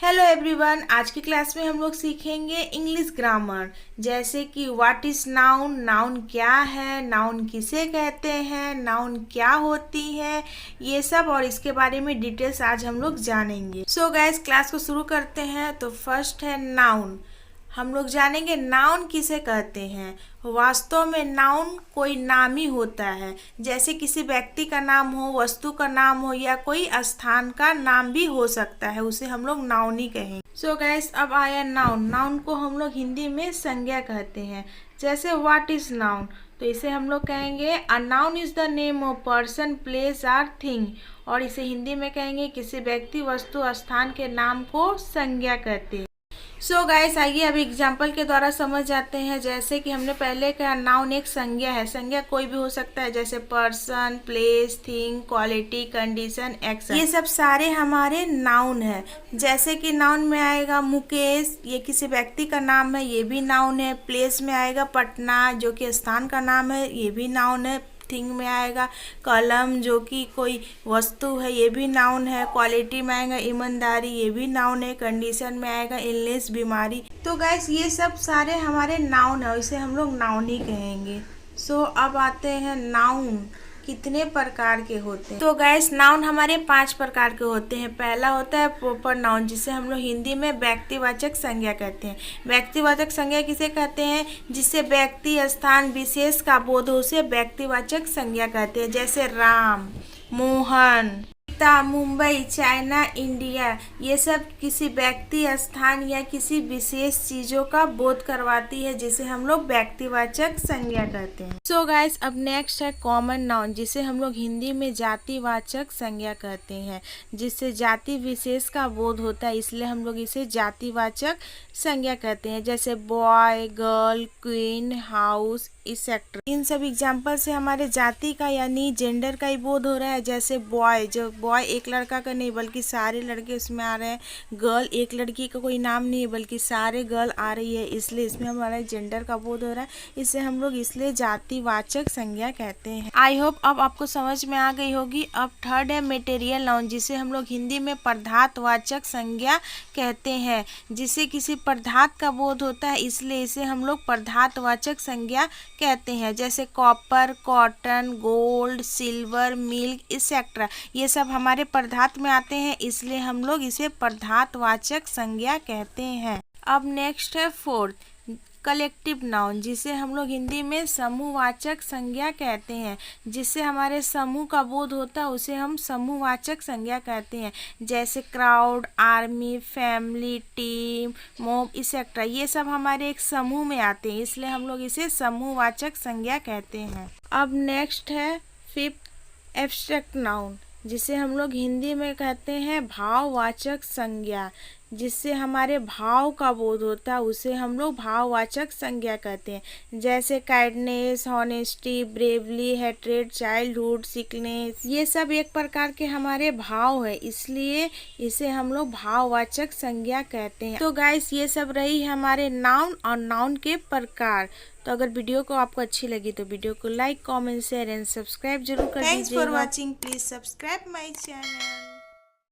Hello everyone, आज की class में हम लोग सीखेंगे इंग्लिश ग्रामर। जैसे कि व्हाट इज नाउन, नाउन क्या है, नाउन किसे कहते हैं, नाउन क्या होती है, ये सब और इसके बारे में डिटेल्स आज हम लोग जानेंगे। सो गाइस, क्लास को शुरू करते हैं। तो फर्स्ट है नाउन। हम लोग जानेंगे नाउन किसे कहते हैं। वास्तव में नाउन कोई नाम ही होता है। जैसे किसी व्यक्ति का नाम हो, वस्तु का नाम हो या कोई स्थान का नाम भी हो सकता है, उसे हम लोग नाउन ही कहेंगे। सो गाइस, अब आया नाउन। नाउन को हम लोग हिंदी में संज्ञा कहते हैं। जैसे व्हाट इज नाउन, तो इसे हम लोग कहेंगे a noun is the name of person, place or thing. और इसे हिंदी में कहेंगे किसी व्यक्ति, वस्तु, स्थान के नाम को संज्ञा कहते हैं। सो गाइस, आइए अब एग्जाम्पल के द्वारा समझ जाते हैं। जैसे कि हमने पहले कहा नाउन एक संज्ञा है। संज्ञा कोई भी हो सकता है, जैसे person, place, thing, quality, condition, action, ये सब सारे हमारे नाउन है। जैसे कि नाउन में आएगा मुकेश, ये किसी व्यक्ति का नाम है, ये भी नाउन है। प्लेस में आएगा पटना, जो कि स्थान का नाम है, ये भी नाउन है। थिंग में आएगा कलम, जो कि कोई वस्तु है, ये भी नाउन है। क्वालिटी में आएगा ईमानदारी, ये भी नाउन है। कंडीशन में आएगा इलनेस, बीमारी। तो गाइस, ये सब सारे हमारे नाउन है, इसे हम लोग नाउन ही कहेंगे। सो अब आते हैं नाउन कितने प्रकार के होते हैं। तो गाइस, नाउन हमारे 5 प्रकार के होते हैं। पहला होता है प्रॉपर नाउन, जिसे हम लोग हिंदी में व्यक्तिवाचक संज्ञा कहते हैं। व्यक्तिवाचक संज्ञा किसे कहते हैं? जिससे व्यक्ति, स्थान, विशेष का बोध हो, उसे व्यक्तिवाचक संज्ञा कहते हैं। जैसे राम, मोहन, मुंबई, चाइना, इंडिया, ये सब किसी व्यक्ति, स्थान या किसी विशेष चीजों का बोध करवाती है, जिसे हम लोग व्यक्तिवाचक संज्ञा कहते हैं। सो गाइस, अब नेक्स्ट है कॉमन नाउन, जिसे हम लोग हिंदी में जातिवाचक संज्ञा कहते हैं। जिससे जाति विशेष का बोध होता है, इसलिए हम लोग इसे जातिवाचक संज्ञा कहते हैं। जैसे boy, girl, queen, house, etcetera. इन सब एग्जाम्पल से हमारे जाति का यानी जेंडर का ही बोध हो रहा है। जैसे बॉय, जो बॉय एक लड़का का नहीं बल्कि सारे लड़के उसमें आ रहे हैं। गर्ल एक लड़की का कोई नाम नहीं है बल्कि सारे गर्ल आ रही है, इसलिए इसमें हमारा जेंडर का बोध हो रहा है। इसे हम लोग इसलिए जातिवाचक संज्ञा कहते हैं। आई होप अब आपको समझ में आ गई होगी। अब थर्ड है मटेरियल नाउन, जिसे हम लोग हिंदी में पदार्थवाचक संज्ञा कहते हैं। जिसे किसी पदार्थ का बोध होता है, इसलिए इसे हम लोग पदार्थवाचक संज्ञा कहते हैं। जैसे copper, cotton, gold, silver, milk, etcetera, ये सब हमारे पदार्थ में आते हैं, इसलिए हम लोग इसे पदार्थवाचक संज्ञा कहते हैं। अब नेक्स्ट है फोर्थ कलेक्टिव नाउन, जिसे हम लोग हिंदी में समूहवाचक संज्ञा कहते हैं। जिससे हमारे समूह का बोध होता है, उसे हम समूहवाचक संज्ञा कहते हैं। जैसे crowd, army, family, team, mob, etcetera, ये सब हमारे एक समूह में आते हैं, इसलिए हम लोग इसे समूहवाचक संज्ञा कहते हैं। अब नेक्स्ट है फिफ्थ एब्स्ट्रैक्ट नाउन, जिसे हम लोग हिंदी में कहते हैं भाववाचक संज्ञा। जिससे हमारे भाव का बोध होता है, उसे हम लोग भाववाचक संज्ञा कहते हैं। जैसे kindness, honesty, bravely, hatred, childhood, sickness, ये सब एक प्रकार के हमारे भाव है, इसलिए इसे हम लोग भाववाचक संज्ञा कहते हैं। तो गाइस, ये सब रही हमारे नाउन और नाउन के प्रकार। तो अगर वीडियो को आपको अच्छी लगी तो वीडियो को like, comment, share and subscribe जरूर कर दीजिएगा। Thanks for watching. Please subscribe my channel.